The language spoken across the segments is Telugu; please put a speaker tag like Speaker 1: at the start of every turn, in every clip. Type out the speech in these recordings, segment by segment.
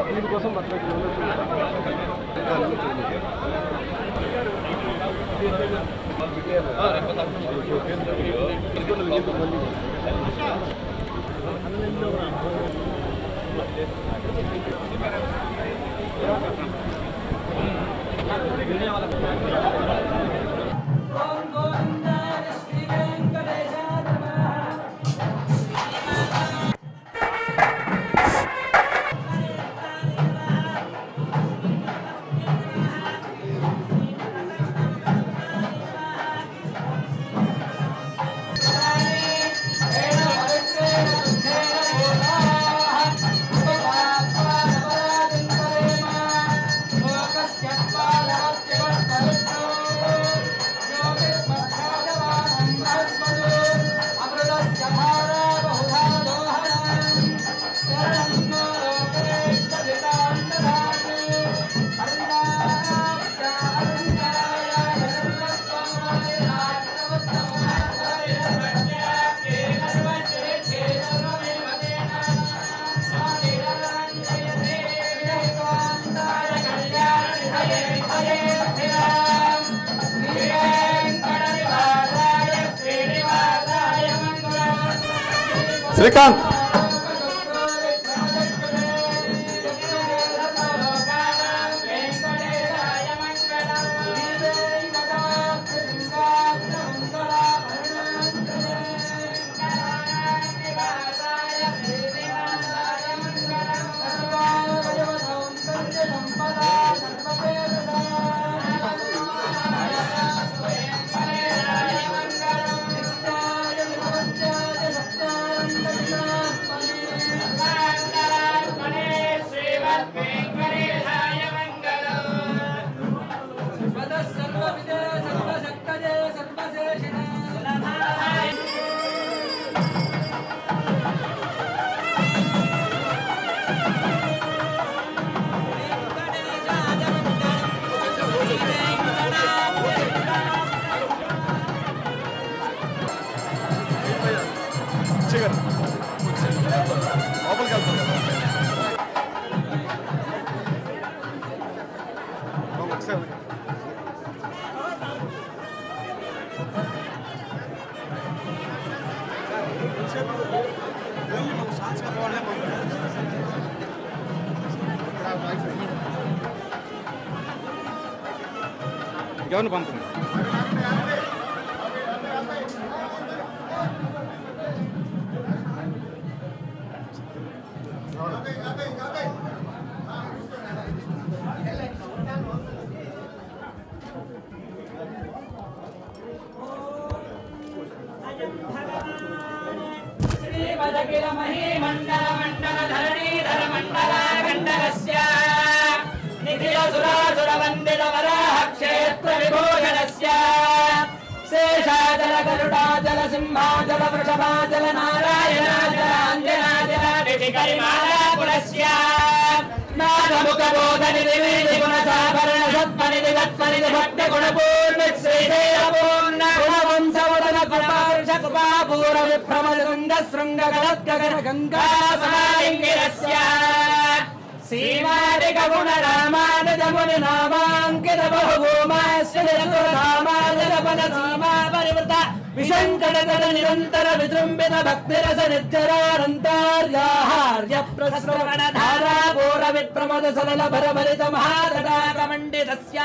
Speaker 1: దీనికోసం శ్రీకాంత్ ఎవరిని పంపుతుంది शेषाचल सिंहाचल वृषभाचल नारायणाचल अंजनाचल नागमुखबोधनिधि गुणसाभरण सत्मनिधि तत्मनिधि भक्त गुणपूर्ण श्रीशैलपूर्ण गुणवंशवदन कृपार्ष कृपापूर विभ्रमद गंग शृंग गलत्कगर गंगा समालिंगिरस्य सीमादिक गुण रामानुज मुनि नामांकित बहुभूमास्य रामानुज पद सीमा परिवृत विशंकटगण निरंतर विजृंभित भक्तिरस निर्जरानंतार्याहार्य प्रश्रवण धारा घोर विप्रमद सलल भरभरित महातटाक मंडितस्य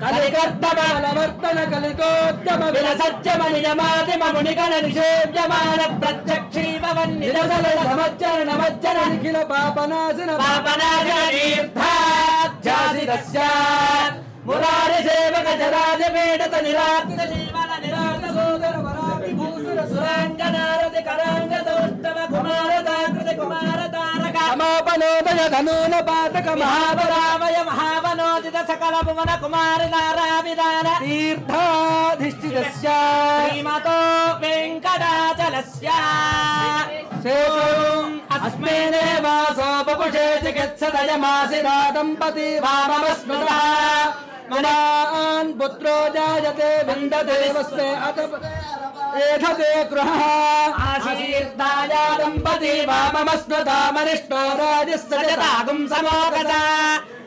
Speaker 1: कलिकर्तमालवर्तन कलिकोद्यम विलसज्जम निजमादिम मुनिगण निषेव्यमान प्रत्यक्षीभवन्निरसल समज्जन नमज्जन निखिल पापनाशन तीर्थाध्यासितस्य मुरारि सेवक जराज पीडित निराकृत जीवन निराकृत सोदर वराभि भूषण सुरांगनारति करांग सौष्ठव कुमारताकृति कुमारतारक समापनोदय धनून पातक महावरावय महावनोदित सकल भुवन कुमार नाराविदान तीर्थाधिष्ठितस्य श्रीमतो वेंकटाचलस्य सेतुम् अस्मिन् वासो बपुषे चिकित्सदयमासिरा दम्पती वामस्मृतः ममान् पुत्रो जायते विन्दते वस्ते अतः एधते गृहः आशीर्दाया दम्पती वाममस्मृतामनिष्टो राजस्सजतागुं समोगता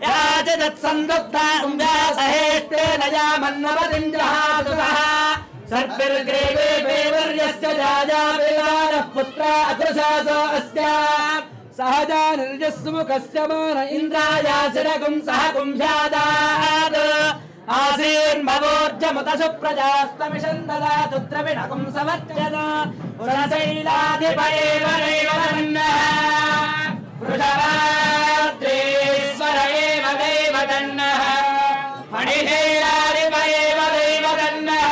Speaker 1: याचदत्सन्दुक्तां व्यासहेष्टेन यामन्नवतिं जहातुतः सर्पिर्ग्रेवे वेवर्यस्य जाया वेदानः पुत्रा अकृशासो अस्य सहजा निर्जस्मुखस्य मान इन्द्रायासिरगुं सह कुंभ्यादात् आसीर्मवोर्जमुतसुप्रजास्तमिषं ददातु द्रविणगुं समर्चन पुरशैलाधिपयेव नैवतन्नः वृषभाद्रेश्वर एव दैवतन्नः मणिशैलाधिपयेव दैवतन्नः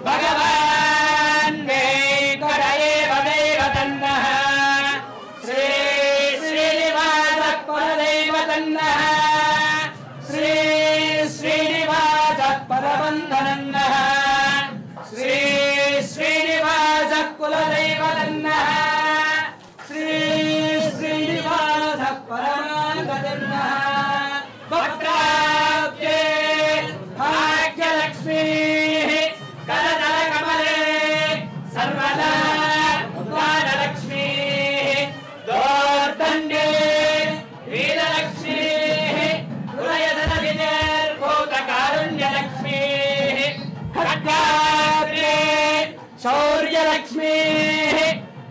Speaker 1: भगवान् वेङ्कट एव दैवतन्नः श्रीनिवासः परदैवतन्नः श्रीनिवासः परबन्धनन्नः श्रीनिवासः कुलदैवतन्नः श्रीनिवासः परमाङ्गतन्नः वक्त्राब्जे भाग्यलक्ष्मीः करतलकमले सर्वदा वानलक्ष्मीः दोर्दण्डे वीरलक्ष्मीः भूतकारुण्यलक्ष्मीः खड्गाग्रे शौर्यलक्ष्मीः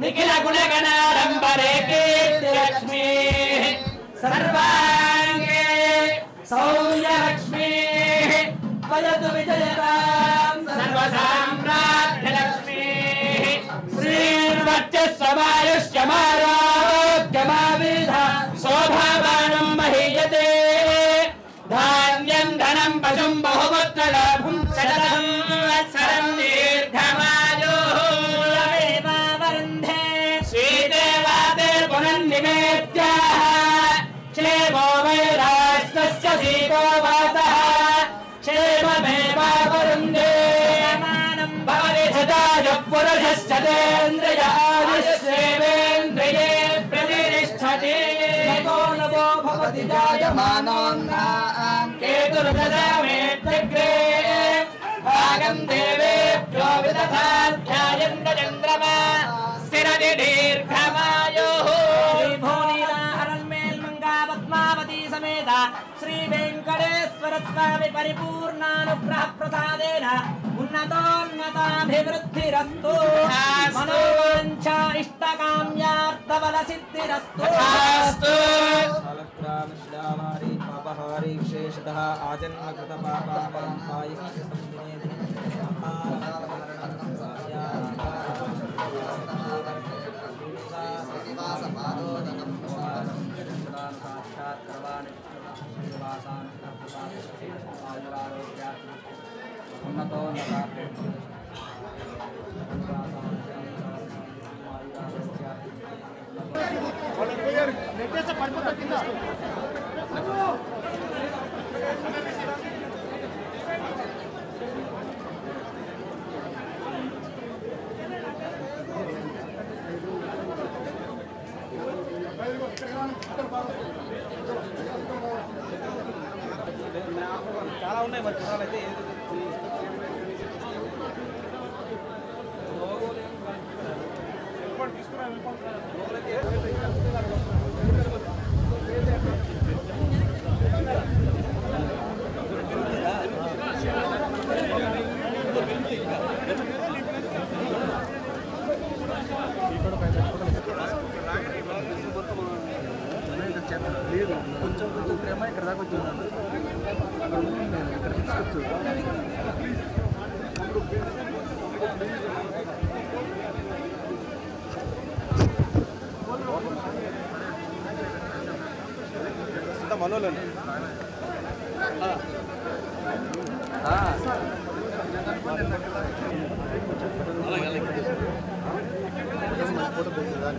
Speaker 1: निखिलगुणगणाडम्बरे कीर्तिलक्ष्मीः सर्वाङ्गे सौर्यलक्ष्मीः वदतु विजयतां सर्वसाम्राज्यलक्ष्मीः श्रीर्वर्चस्वमायुष्यमारोग्यमाविधा शोभावानं महीयते धान्यं धनं पशुं बहुपुत्रलाभं शततं वत्सरं दीर्घमायुः श्रीदेवातिर्पुनन्निवेद्याः क्षेमो वैराष्ट्रस्य सीतो वातः क्षेममेवावरुन्धे भवति सदायुः पुरुषश्चतेन्द्रिय आदिश्रेवेन्द्रिये प्रतिष्ठति नमो भवति जायमानोऽन्नां केतुर्दशमेत्यग्रे भागं देवेभ्यो विदधाध्यायन्त चन्द्रमा स्थिरति दीर्घमायुः पद्मावती समेत श्री वेंकटेश्वर स्वामी परिपूर्णानुग्रह प्रसादेन उन्नतोन्नताभिवृद्धिरस्तु मनोवांछा इष्टकाम्यार्थबल सिद्धिरस्तु
Speaker 2: शालग्राम शिलावारी पापहारी विशेषतः आजन्म कृत पापापाय చాలా ఉన్నాయి మరి చూడాలైతే లేదు కొంచెం ప్రేమ ఇక్కడ దాకా వచ్చింది ఇక్కడ తీసుకొచ్చు మనోళ్ళని ఫోటో పెట్టిందా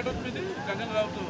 Speaker 3: అడ్రస్ మీది గంగన్ రావుతూ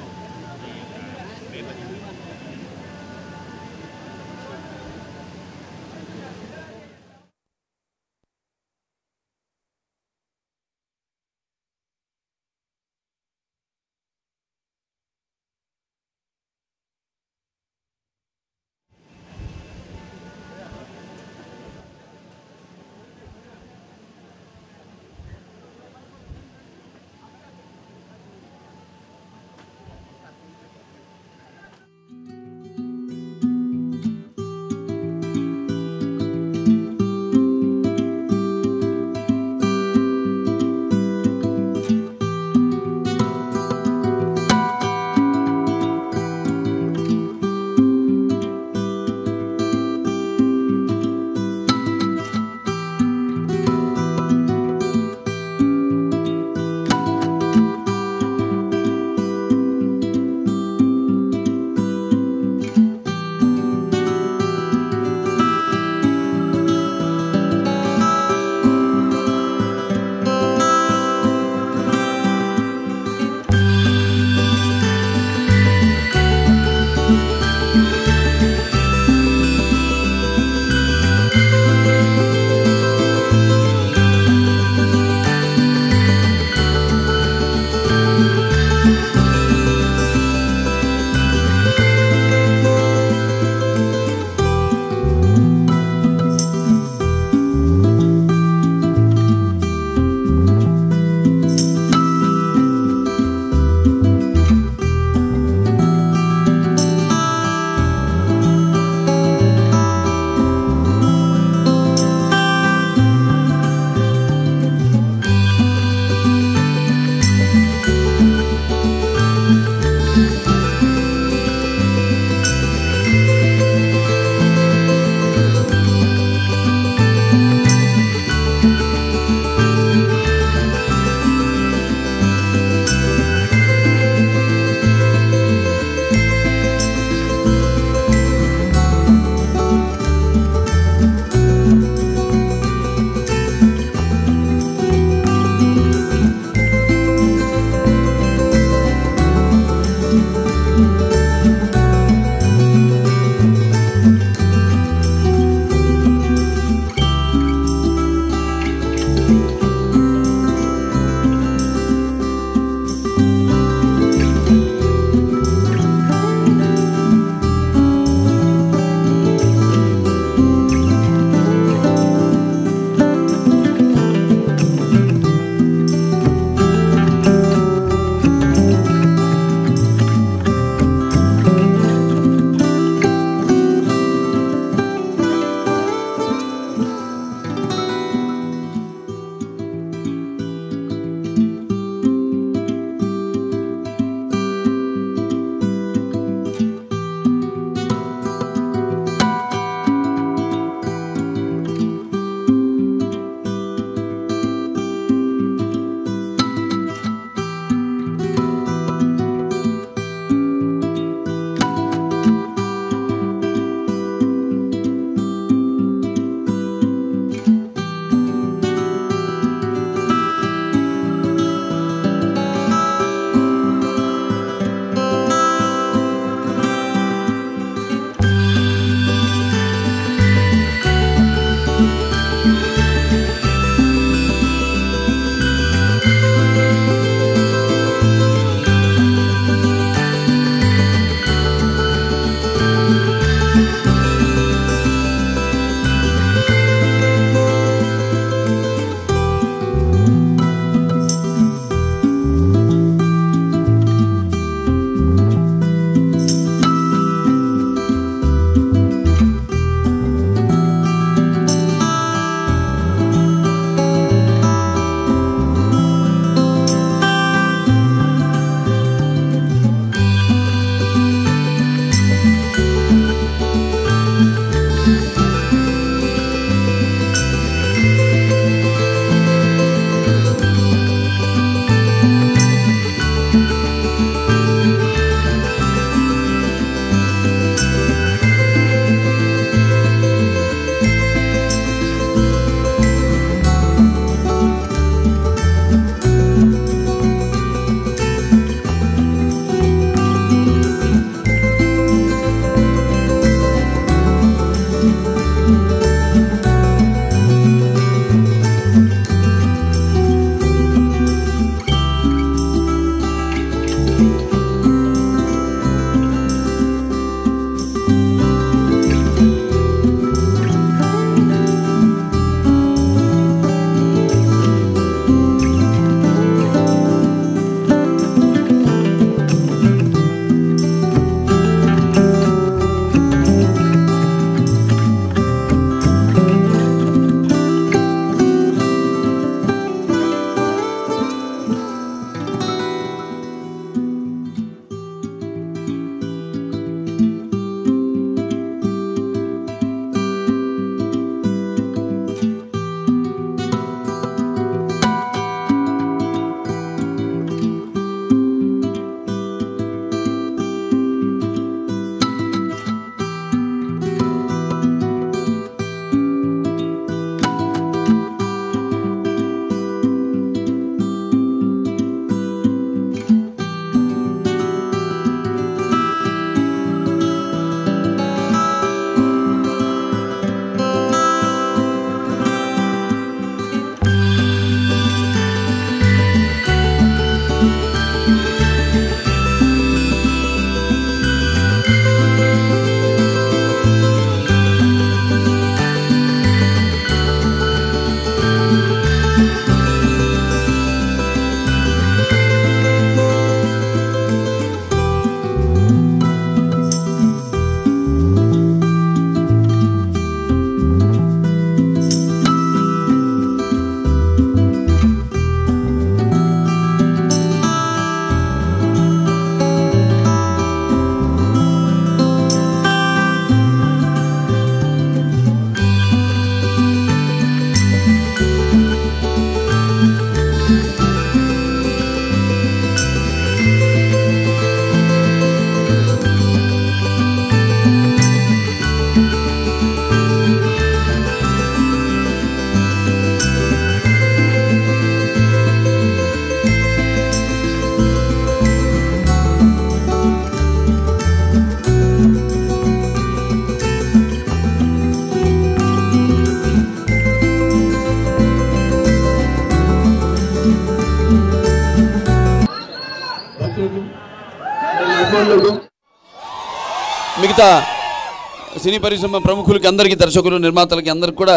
Speaker 3: మిగతా సినీ పరిశ్రమ ప్రముఖులకి అందరికీ, దర్శకులు, నిర్మాతలకి అందరికి కూడా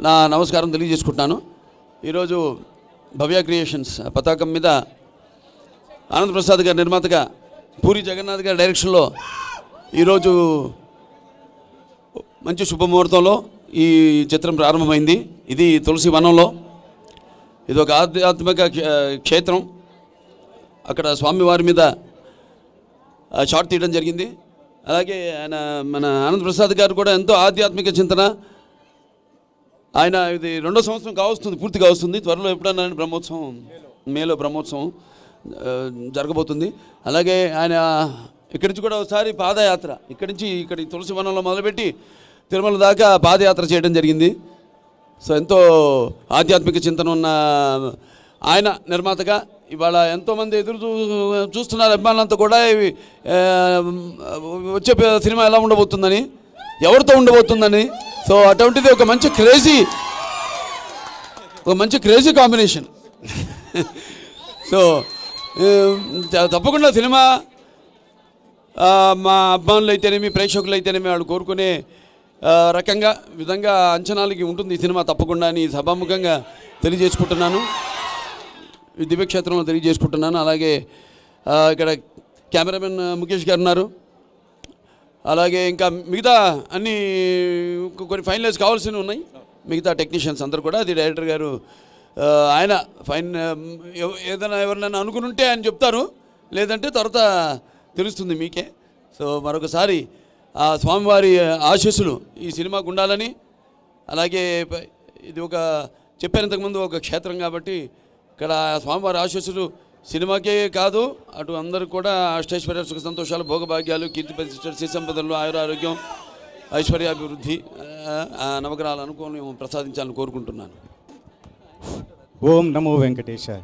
Speaker 3: నా నమస్కారం తెలియజేసుకుంటున్నాను. ఈరోజు భవ్య క్రియేషన్స్ పతాకం మీద ఆనంద్ ప్రసాద్ గారి నిర్మాతగా పూరి జగన్నాథ్ గారి డైరెక్షన్లో ఈరోజు మంచి శుభముహూర్తంలో ఈ చిత్రం ప్రారంభమైంది. ఇది తులసి వనంలో, ఇది ఒక ఆధ్యాత్మిక క్షేత్రం. అక్కడ స్వామివారి మీద షాట్ తీయడం జరిగింది. అలాగే మన ఆనంద్ ప్రసాద్ గారు కూడా ఎంతో ఆధ్యాత్మిక చింతన. ఆయన ఇది 2వ సంవత్సరం కావస్తుంది, పూర్తిగా వస్తుంది. త్వరలో ఎప్పుడన్నా బ్రహ్మోత్సవం, మేలో బ్రహ్మోత్సవం జరగబోతుంది. అలాగే ఆయన ఇక్కడి నుంచి కూడా ఒకసారి పాదయాత్ర ఇక్కడి నుంచి తులసి వనంలో మొదలుపెట్టి తిరుమల దాకా పాదయాత్ర చేయడం జరిగింది. సో ఎంతో ఆధ్యాత్మిక చింతన ఉన్న ఆయన నిర్మాతగా ఇవాళ ఎంతోమంది చూస్తున్నారు అభిమానులంతా కూడా. వచ్చే సినిమా ఎలా ఉండబోతుందని, ఎవరితో ఉండబోతుందని. సో అటువంటిది ఒక మంచి క్రేజీ కాంబినేషన్. సో తప్పకుండా సినిమా మా అభిమానులు అయితేనేమి, ప్రేక్షకులు అయితేనేమి వాళ్ళు కోరుకునే విధంగా అంచనాలకి ఉంటుంది ఈ సినిమా తప్పకుండా అని సభాముఖంగా తెలియజేసుకుంటున్నాను, ఈ దివ్యక్షేత్రంలో తెలియజేసుకుంటున్నాను. అలాగే ఇక్కడ కెమెరామెన్ ముఖేష్ గారు ఉన్నారు. అలాగే ఇంకా మిగతా అన్ని కొన్ని ఫైనలైజ్ కావాల్సినవి ఉన్నాయి. మిగతా టెక్నీషియన్స్ అందరూ కూడా, అది డైరెక్టర్ గారు ఆయన ఏదైనా ఎవరినైనా అనుకుని ఉంటే ఆయన చెప్తారు, లేదంటే తర్వాత తెలుస్తుంది మీకే. సో మరొకసారి ఆ స్వామివారి ఆశీస్సులు ఈ సినిమాకు ఉండాలని, అలాగే ఇది చెప్పాను ఇంతకుముందు ఒక క్షేత్రం కాబట్టి ఇక్కడ స్వామివారి ఆశీస్సులు సినిమాకే కాదు, అటు అందరూ కూడా అష్టైశ్వర్య సుఖ సంతోషాలు, భోగభాగ్యాలు, కీర్తి ప్రతిష్టలు, శ్రీ సంపదలు, ఆయురారోగ్యం, ఐశ్వర్యాభివృద్ధి, నవగ్రహాల అనుకూలం ప్రసాదించాలని కోరుకుంటున్నాను.
Speaker 4: ఓం నమో వెంకటేశాయ.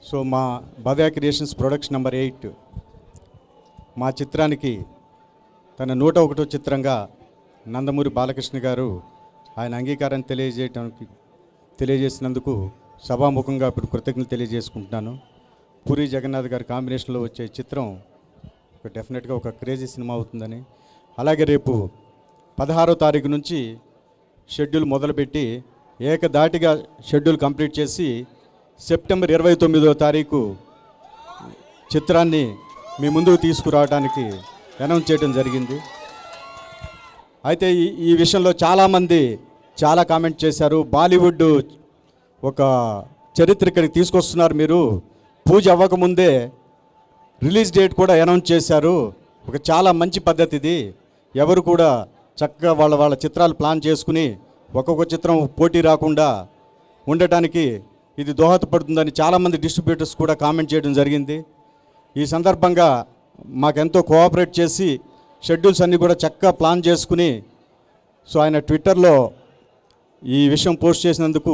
Speaker 4: సో మా భవ్య క్రియేషన్స్ ప్రొడక్షన్ నెంబర్ 8 మా చిత్రానికి తన 101వ చిత్రంగా నందమూరి బాలకృష్ణ గారు ఆయన అంగీకారం తెలియజేసినందుకు సభాముఖంగా ఇప్పుడు కృతజ్ఞతలు తెలియజేసుకుంటున్నాను. పూరి జగన్నాథ్ గారి కాంబినేషన్లో వచ్చే చిత్రం డెఫినెట్గా ఒక క్రేజీ సినిమా అవుతుందని, అలాగే రేపు 16వ తారీఖు నుంచి షెడ్యూల్ మొదలుపెట్టి ఏకదాటిగా షెడ్యూల్ కంప్లీట్ చేసి సెప్టెంబర్ 29వ తారీఖు చిత్రాన్ని మీ ముందుకు తీసుకురావడానికి అనౌన్స్ చేయడం జరిగింది. అయితే ఈ విషయంలో చాలామంది చాలా కామెంట్ చేశారు. బాలీవుడ్ ఒక చరిత్ర ఇక్కడికి తీసుకొస్తున్నారు, మీరు పూజ అవ్వకముందే రిలీజ్ డేట్ కూడా అనౌన్స్ చేశారు, ఒక చాలా మంచి పద్ధతి ఇది. ఎవరు కూడా చక్కగా వాళ్ళ చిత్రాలు ప్లాన్ చేసుకుని ఒక్కొక్క చిత్రం పోటీ రాకుండా ఉండటానికి ఇది దోహదపడుతుందని చాలామంది డిస్ట్రిబ్యూటర్స్ కూడా కామెంట్ చేయడం జరిగింది. ఈ సందర్భంగా మాకెంతో కోఆపరేట్ చేసి షెడ్యూల్స్ అన్నీ కూడా చక్కగా ప్లాన్ చేసుకుని, సో ఆయన ట్విట్టర్లో ఈ విషయం పోస్ట్ చేసినందుకు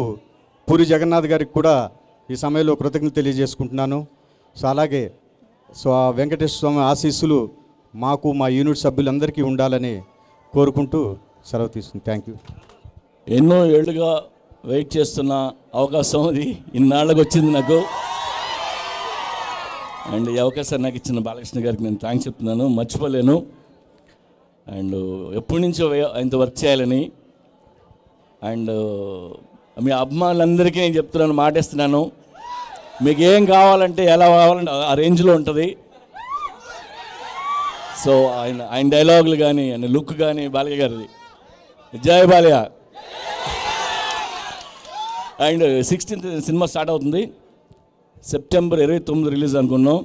Speaker 4: పూరి జగన్నాథ్ గారికి కూడా ఈ సమయంలో కృతజ్ఞతలు తెలియజేసుకుంటున్నాను. సో అలాగే ఆ వెంకటేశ్వర స్వామి ఆశీస్సులు మాకు, మా యూనిట్ సభ్యులందరికీ ఉండాలని కోరుకుంటూ సెలవు తీసుకుంది. Thank you.
Speaker 5: ఎన్నో ఏళ్ళుగా వెయిట్ చేస్తున్న అవకాశం అది ఇన్నాళ్ళకి వచ్చింది నాకు. అండ్ ఈ అవకాశాన్ని నాకు ఇచ్చిన బాలకృష్ణ గారికి నేను థ్యాంక్స్ చెప్తున్నాను, మర్చిపోలేను. అండ్ ఎప్పటి నుంచో ఆయనతో వర్క్ చేయాలని. అండ్ మీ అభిమానులందరికీ నేను చెప్తున్నాను, మాటేస్తున్నాను, మీకు ఏం కావాలంటే ఎలా కావాలంటే ఆ రేంజ్లో ఉంటుంది. సో ఆయన డైలాగులు కానీ, ఆయన లుక్ కానీ, బాలయ్య గారిది జై Balayya. And 16th cinema start అవుతుంది, సెప్టెంబర్ 29 రిలీజ్ అనుకున్నాం.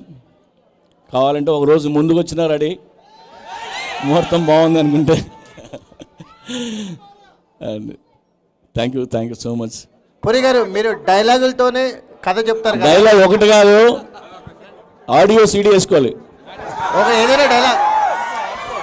Speaker 5: కావాలంటే ఒక రోజు ముందుకు వచ్చినా రెడీ, ముహూర్తం బాగుంది అనుకుంటే. And thank you so much.
Speaker 6: Puri గారు, మీరు డైలాగులతోనే కథ చెప్తారు.
Speaker 5: డైలాగ్ ఒకటి కాదు, ఆడియో సీడీ వేసుకోవాలి.
Speaker 6: ఏదైనా డైలాగ్